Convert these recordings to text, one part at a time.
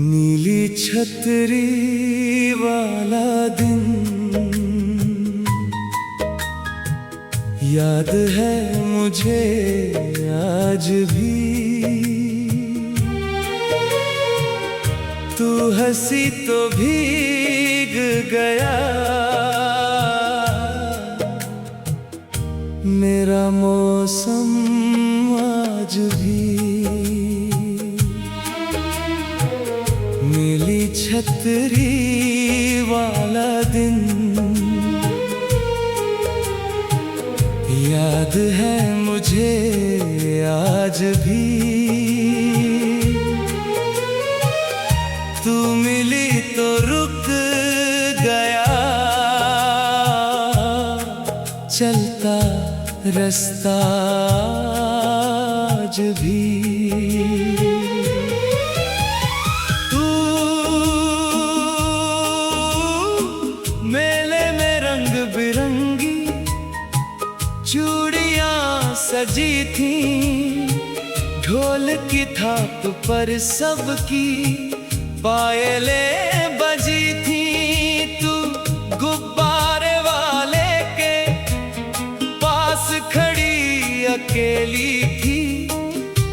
नीली छतरी वाला दिन याद है मुझे आज भी। तू हंसी तो भीग गया मेरा मौसम आज भी। नीली छतरी वाला दिन याद है मुझे आज भी। तू मिली तो रुक गया चलता रास्ता आज भी। चूड़ियां सजी थी ढोल की थाप पर सबकी पायलें बजी थी। तू गुब्बारे वाले के पास खड़ी अकेली थी।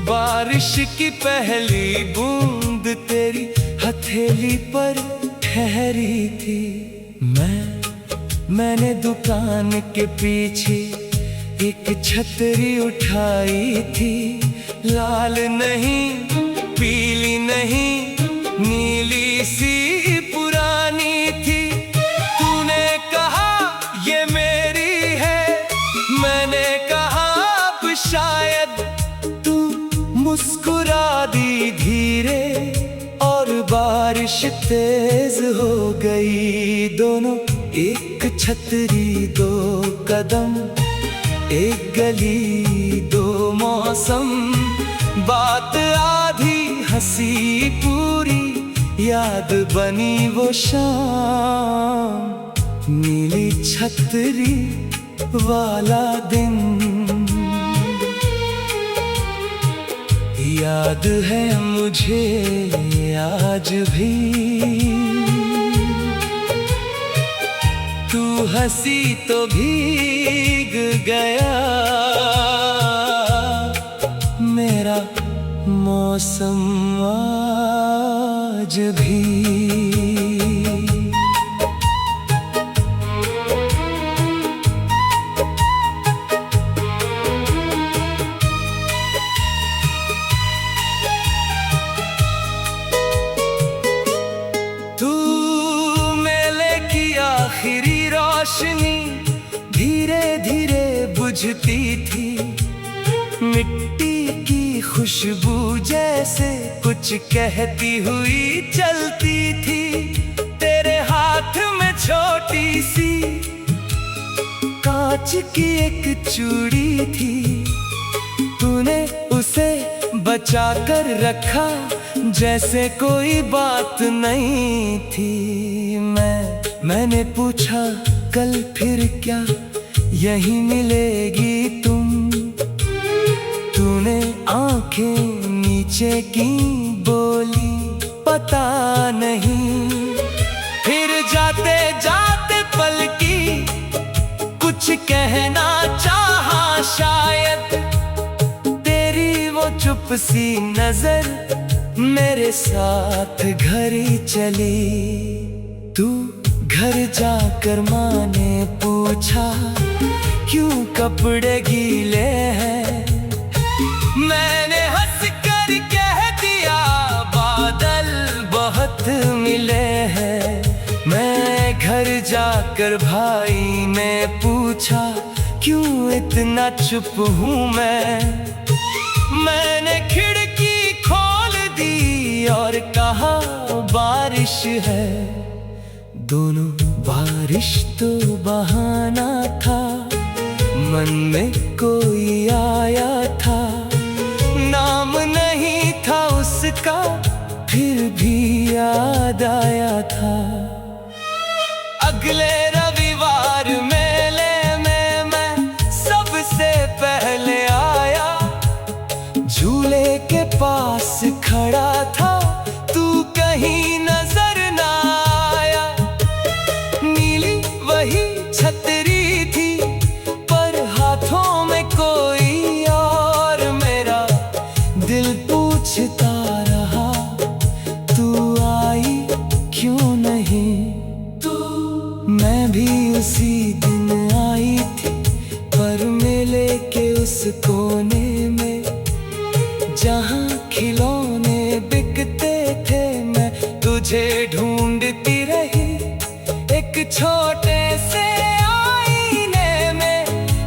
बारिश की पहली बूंद तेरी हथेली पर ठहरी थी। मैंने दुकान के पीछे एक छतरी उठाई थी। लाल नहीं पीली नहीं नीली सी पुरानी थी। तूने कहा ये मेरी है, मैंने कहा अब शायद। तू मुस्कुरा दी धीरे और बारिश तेज हो गई। दोनों एक छतरी दो कदम, एक गली दो मौसम। बात आधी हंसी पूरी याद बनी वो शाम। नीली छतरी वाला दिन याद है मुझे आज भी। तू हंसी तो भीग गया मेरा मौसम आज भी। आखिरी रोशनी धीरे धीरे बुझती थी। मिट्टी की खुशबू जैसे कुछ कहती हुई चलती थी। तेरे हाथ में छोटी सी कांच की एक चूड़ी थी। तूने उसे बचा कर रखा जैसे कोई बात नहीं थी। मैंने पूछा कल फिर क्या यहीं मिलेगी तुम। तूने आंखें नीचे की बोली पता नहीं। फिर जाते जाते पलकी कुछ कहना चाहा शायद। तेरी वो चुप सी नजर मेरे साथ घर ही चली। तू घर जाकर माँ ने पूछा क्यों कपड़े गीले हैं। मैंने हंस कर कह दिया बादल बहुत मिले हैं। मैं घर जाकर भाई ने पूछा क्यों इतना चुप हूँ मैं। मैंने खिड़की खोल दी कहा बारिश है। दोनों बारिश तो बहाना था, मन में कोई आया था, नाम नहीं था उसका, फिर भी याद आया था। अगले रविवार मेले में मैं सबसे पहले आया, झूले के पास खड़ा था, तू कहीं नजर ना आया। नीली वही छतरी थी, पर हाथों में कोई और, मेरा दिल पूछता रहा, तू आई क्यों नहीं। मैं भी उसी दिन आई थी, पर मेले के उस कोने में, जहाँ खिलौने बिकते थे, मैं तुझे ढूंढती रही। एक छोटे से आईने में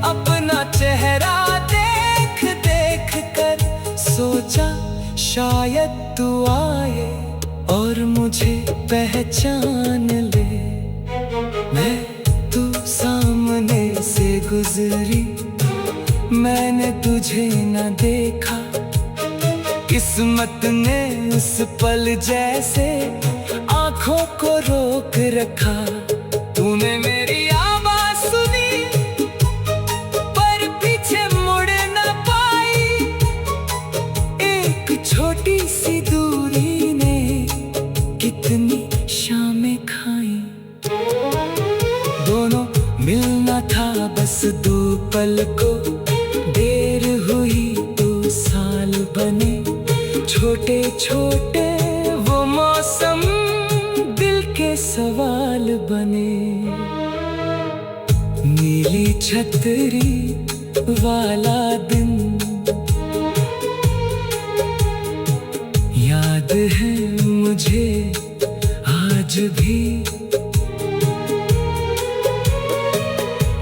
अपना चेहरा देख देख कर सोचा, शायद तू आए और मुझे पहचान ले। मैं तू सामने से गुजरी, मैंने तुझे न देखा, किस्मत ने उस पल जैसे आंखों को रोक रखा। तूने मेरी आवाज सुनी, पर पीछे मुड़ न पाई, एक छोटी सी दूरी ने कितनी शामें खाई। दोनों मिलना था बस दो पल को, देर हुई तो साल बने, छोटे छोटे वो मौसम दिल के सवाल बने। नीली छतरी वाला दिन याद है मुझे आज भी,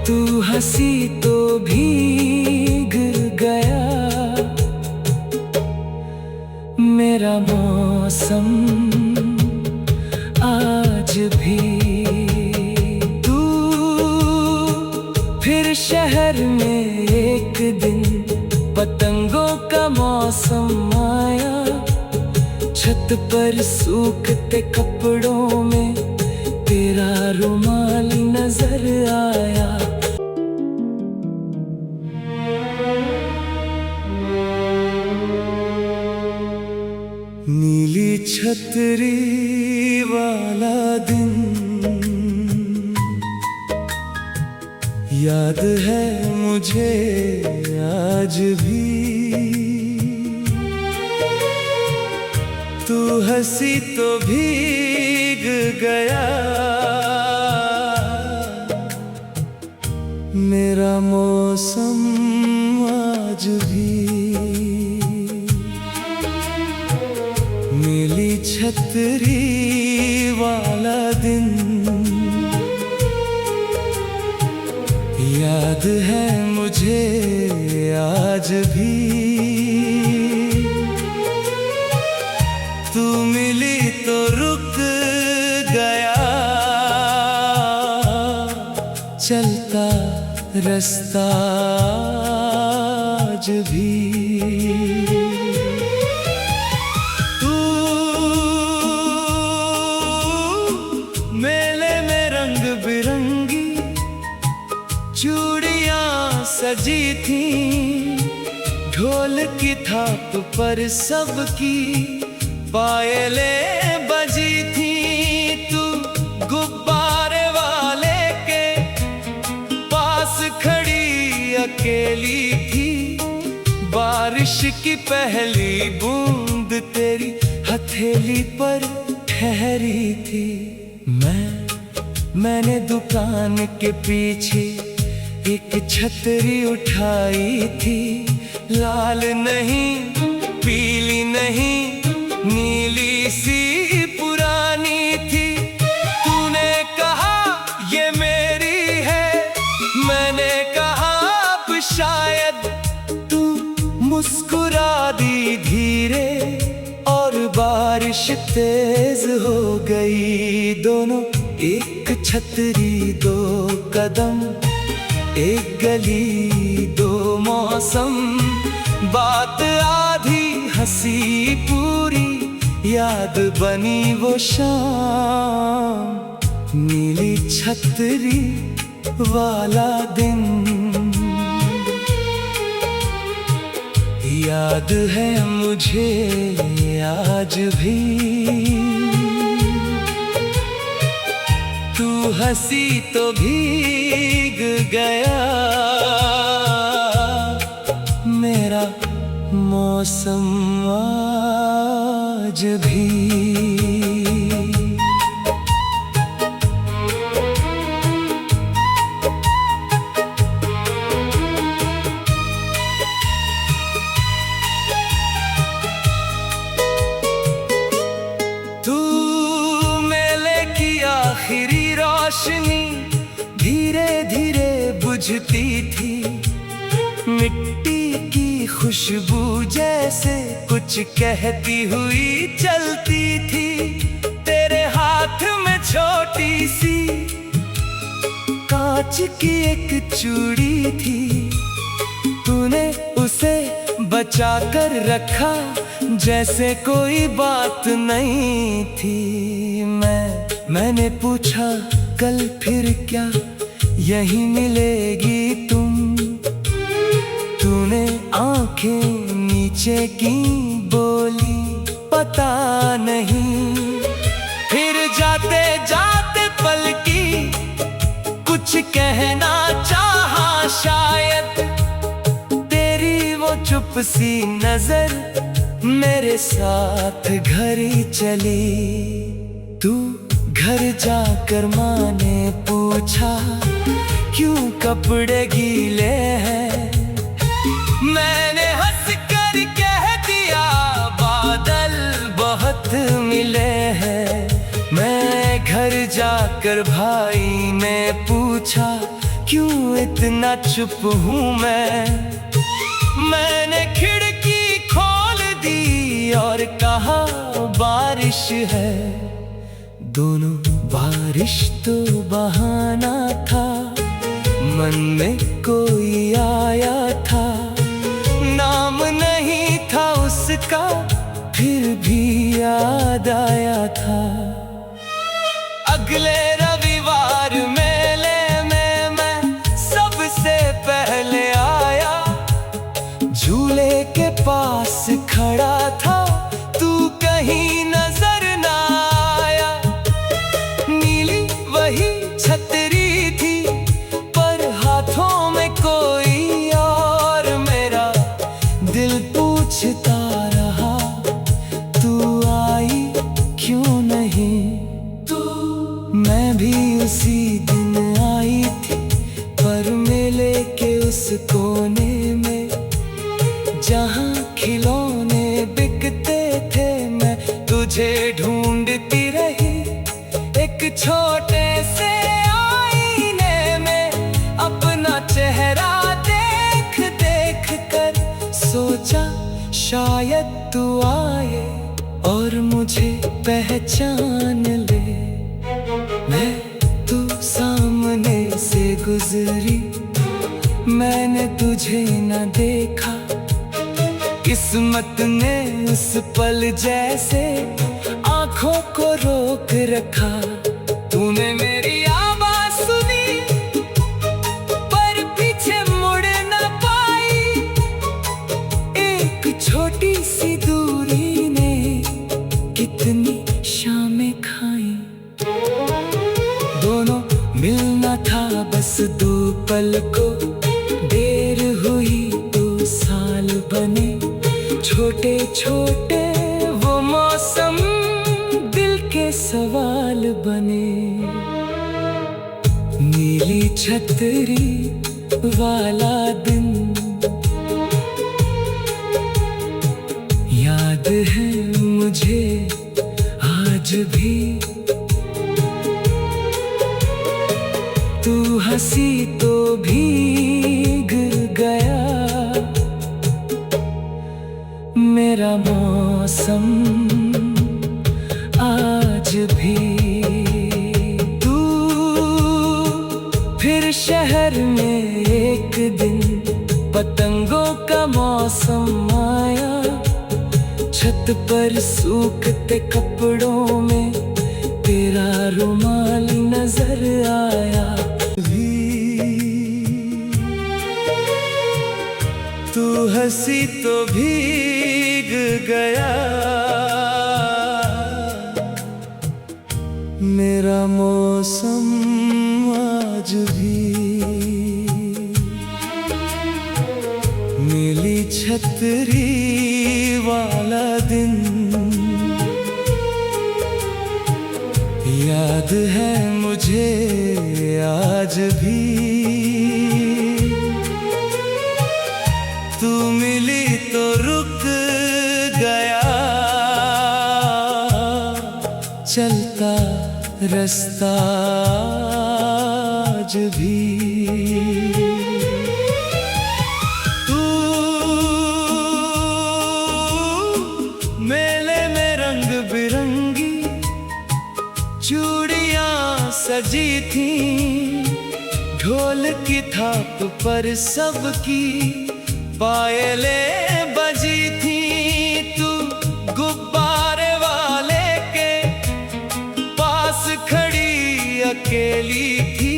तू हंसी तो भीग गया, मेरा मौसम आज भी। तू फिर शहर में एक दिन, पतंगों का मौसम आया, छत पर सूखते कपड़ों में तेरा रुमाल नजर आया। नीली छतरी वाला दिन याद है मुझे आज भी, तू हंसी तो भीग गया, मेरा मौसम आज भी। नीली छतरी वाला दिन याद है मुझे आज भी, तू मिली तो रुक गया, चलता रास्ता आज भी। चूड़ियां सजी थी, ढोल की थाप पर सबकी पायलें बजी थी, तू गुब्बारे वाले के पास खड़ी अकेली थी, बारिश की पहली बूंद तेरी हथेली पर ठहरी थी। मैंने दुकान के पीछे एक छतरी उठाई थी, लाल नहीं पीली नहीं नीली सी पुरानी थी। तूने कहा ये मेरी है, मैंने कहा अब शायद, तू मुस्कुरा दी धीरे और बारिश बारिश तेज हो गई, दोनों एक छतरी दो कदम, एक गली दो मौसम, बात आधी हंसी पूरी, याद बनी वो शाम, नीली छतरी वाला दिन। याद है मुझे आज भी, तू हंसी तो भीग गया मेरा मौसम आज भी। आखिरी रोशनी धीरे धीरे बुझती थी, मिट्टी की खुशबू जैसे कुछ कहती हुई चलती थी। तेरे हाथ में छोटी सी कांच की एक चूड़ी थी, तूने उसे बचा कर रखा जैसे कोई बात नहीं थी। मैंने पूछा कल फिर क्या यहीं मिलेगी तुम, तूने आंखें नीचे की बोली पता नहीं। फिर जाते जाते पलकी कुछ कहना चाहा शायद, तेरी वो चुप सी नजर मेरे साथ घर ही चली। तू घर जाकर माँ ने पूछा क्यों कपड़े गीले हैं, मैंने हंस कर कह दिया बादल बहुत मिले हैं। मैं घर जाकर भाई ने पूछा क्यों इतना चुप हूँ मैंने खिड़की खोल दी और कहा बारिश है। दोनों बारिश तो बहाना था, मन में कोई आया था, नाम नहीं था उसका फिर भी याद आया था। अगले रविवार मेले में मैं सबसे पहले आया, झूले के पास खड़ा था, तू कहीं नजर ना आया। नीली वही छतरी थी पर हाथों में कोई और, मेरा दिल पूछता रहा तू आई क्यों नहीं। मैं भी उसी दिन आई थी पर मेले के उस कोने में जहाँ खिलौने बिकते थे। मैं तुझे ढूंढती रही एक छोटे से आईने में, अपना चेहरा देख देख कर सोचा शायद तू आए और मुझे पहचान ले। मैं तू सामने से गुजरी, मैंने तुझे न देखा, किस्मत ने उस पल जैसे आंखों को रोक रखा। तूने मेरी आवाज सुनी पर पीछे मुड़ न पाई, एक छोटी सी दूरी ने कितनी शामें खाई। दोनों मिलना था बस दो पल को, देर हुई 2 साल बने, छोटे छोटे वो मौसम दिल के सवाल बने। नीली छतरी वाला दिन याद है मुझे आज भी, तू हंसी तो भीग गया मेरा मौसम आज भी। तू फिर शहर में एक दिन, पतंगों का मौसम आया, छत पर सूखते कपड़ों में तेरा रुमाल नजर आया। तू हंसी तो भीग गया, मेरा मौसम आज भी। नीली छतरी वाला दिन याद है मुझे आज भी। तू मिली तो रुक गया, चलता रास्ता आज भी। तू मेले में रंग बिरंगी चूड़ियां सजी थी, ढोल की थाप पर सबकी पायलें बजी थी। तू गुब्बारे वाले के पास खड़ी अकेली थी,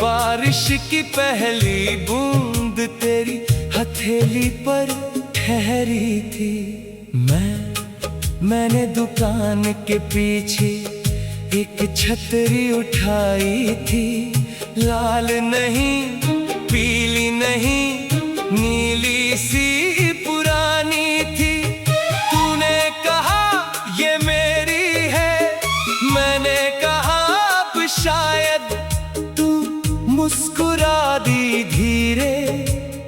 बारिश की पहली बूंद तेरी हथेली पर ठहरी थी। मैंने दुकान के पीछे एक छतरी उठाई थी, लाल नहीं पीली नहीं नीली सी पुरानी थी। तूने कहा ये मेरी है, मैंने कहा अब शायद। तू मुस्कुरा दी धीरे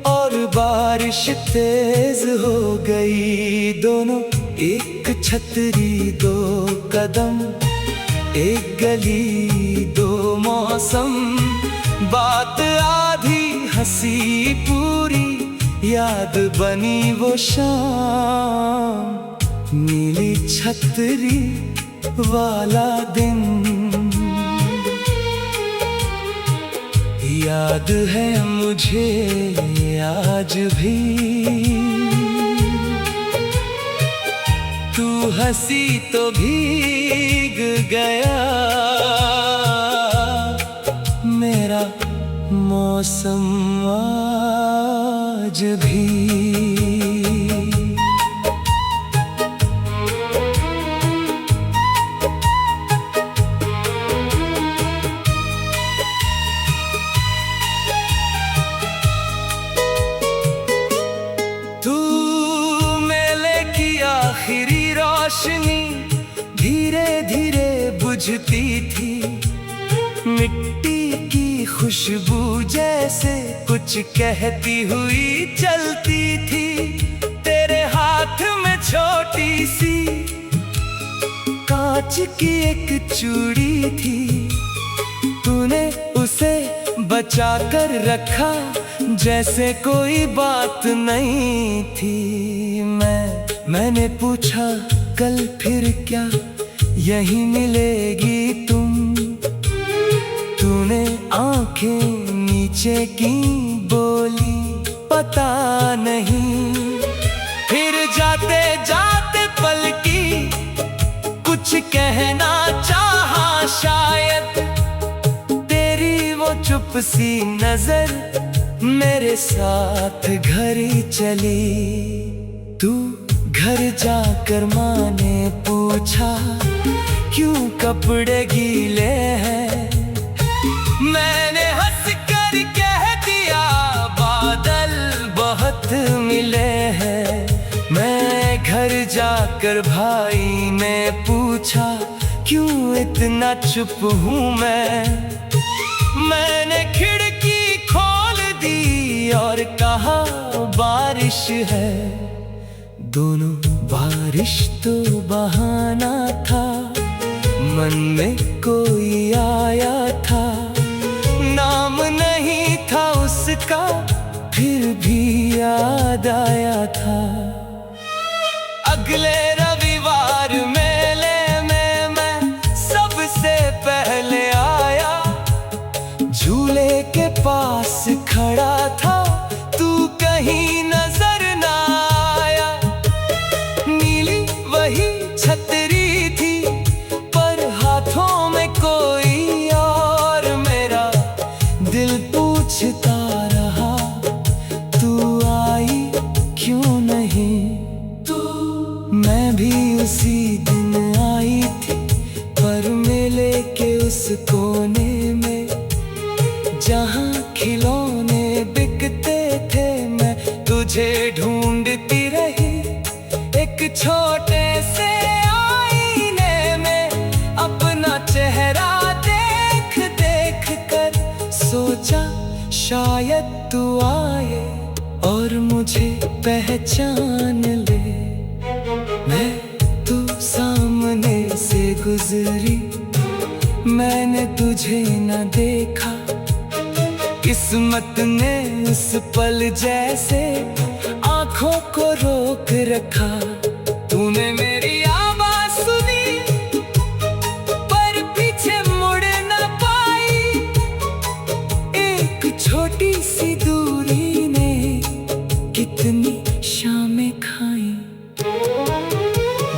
और बारिश तेज हो गई। दोनों एक छतरी दो कदम, एक गली दो मौसम, बात आधी हंसी पूरी याद बनी वो शाम। नीली छतरी वाला दिन याद है मुझे आज भी। तू हंसी तो भीग गया, मेरा मौसम आज भी। तू मेले की आखिरी रोशनी धीरे धीरे बुझती थी, मिट्टी की खुशबू जैसे कुछ कहती हुई चलती थी। तेरे हाथ में छोटी सी कांच की एक चूड़ी थी, तूने उसे बचा कर रखा जैसे कोई बात नहीं थी। मैंने पूछा कल फिर क्या यहीं मिलेगी तुम, तूने आंखें नीचे की बोली पता नहीं। फिर जाते जाते पलकी कुछ कहना चाहा शायद, तेरी वो चुप सी नजर मेरे साथ घर चली। तू घर जाकर माँ ने पूछा क्यों कपड़े गीले हैं, मैंने हंस कर कह दिया बादल बहुत मिले हैं। मैं घर जाकर भाई ने पूछा क्यों इतना चुप हूँ मैंने खिड़की खोल दी और कहा बारिश है। दोनों बारिश तो बहाना था, मन में कोई आया था, नाम नहीं था उसका फिर भी याद आया था। अगले रविवार मेले में मैं छतरी थी, पर हाथों में कोई और। मेरा दिल पूछता रहा, तू आई क्यों नहीं? मैं भी उसी दिन आई थी, पर मेले के उस कोने में जहाँ खिलौने बिकते थे। मैं तुझे ढूंढती रही, एक छोटे से आईने में अपना चेहरा देख देख कर सोचा शायद तू आए और मुझे पहचान ले। मैं तू सामने से गुजरी, मैंने तुझे न देखा। किस्मत ने उस पल जैसे आंखों को रोक रखा। तूने मेरी आवाज सुनी, पर पीछे मुड़ न पाई। एक छोटी सी दूरी ने कितनी शामें खाई।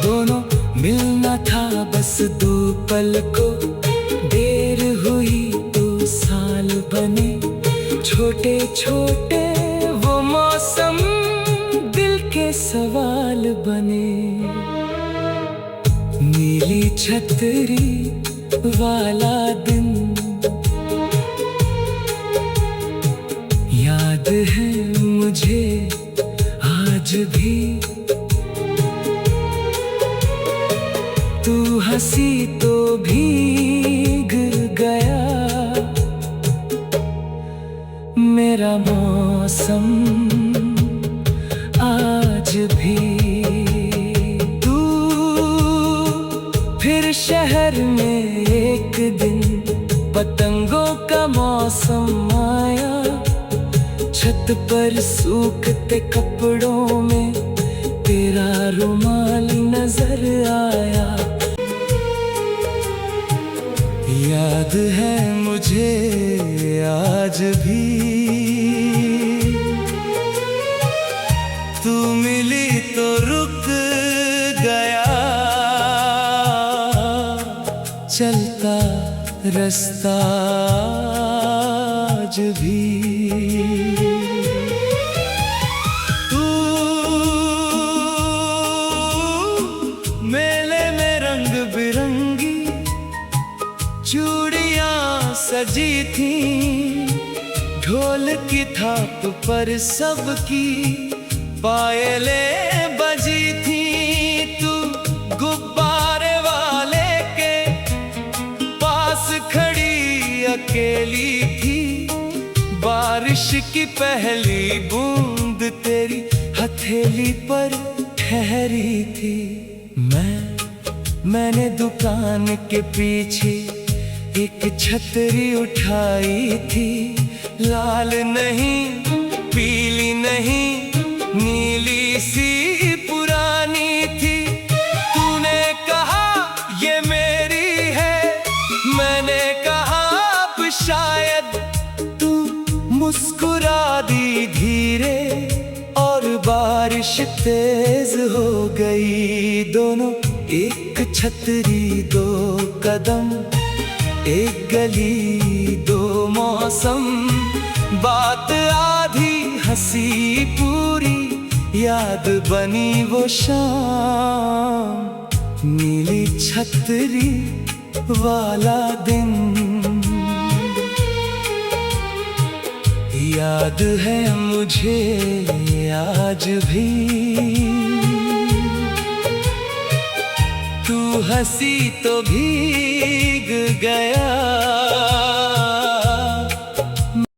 दोनों मिलना था बस दो पल को, देर हुई 2 साल बने। छोटे छोटे वो मौसम दिल के सवाल बने। नीली छतरी वाला दिन याद है मुझे आज भी। तू हंसी तो भीग गया मेरा मौसम आज भी। तू फिर शहर में एक दिन, पतंगों का मौसम आया। छत पर सूखते कपड़ों में तेरा रुमाल नजर आया। याद है मुझे आज भी, तू मिली तो रुक गया। चलता रास्ता आज भी। तू मेले में रंग बिरंगी चूड़ियां सजी थी। ढोल की थाप पर सबकी पायलें बजी थी। तू गुब्बारे वाले के पास खड़ी अकेली थी। बारिश की पहली बूंद तेरी हथेली पर ठहरी थी। मैंने दुकान के पीछे एक छतरी उठाई थी। लाल नहीं, पीली नहीं, नीली सी पुरानी थी। तूने कहा ये मेरी है, मैंने कहा अब शायद। तू मुस्कुरा दी धीरे और बारिश तेज हो गई। दोनों एक छतरी 2 कदम, एक गली 2 मौसम। बात आधी हंसी पूरी, याद बनी वो शाम। नीली छतरी वाला दिन याद है मुझे आज भी। तू हंसी तो भीग गया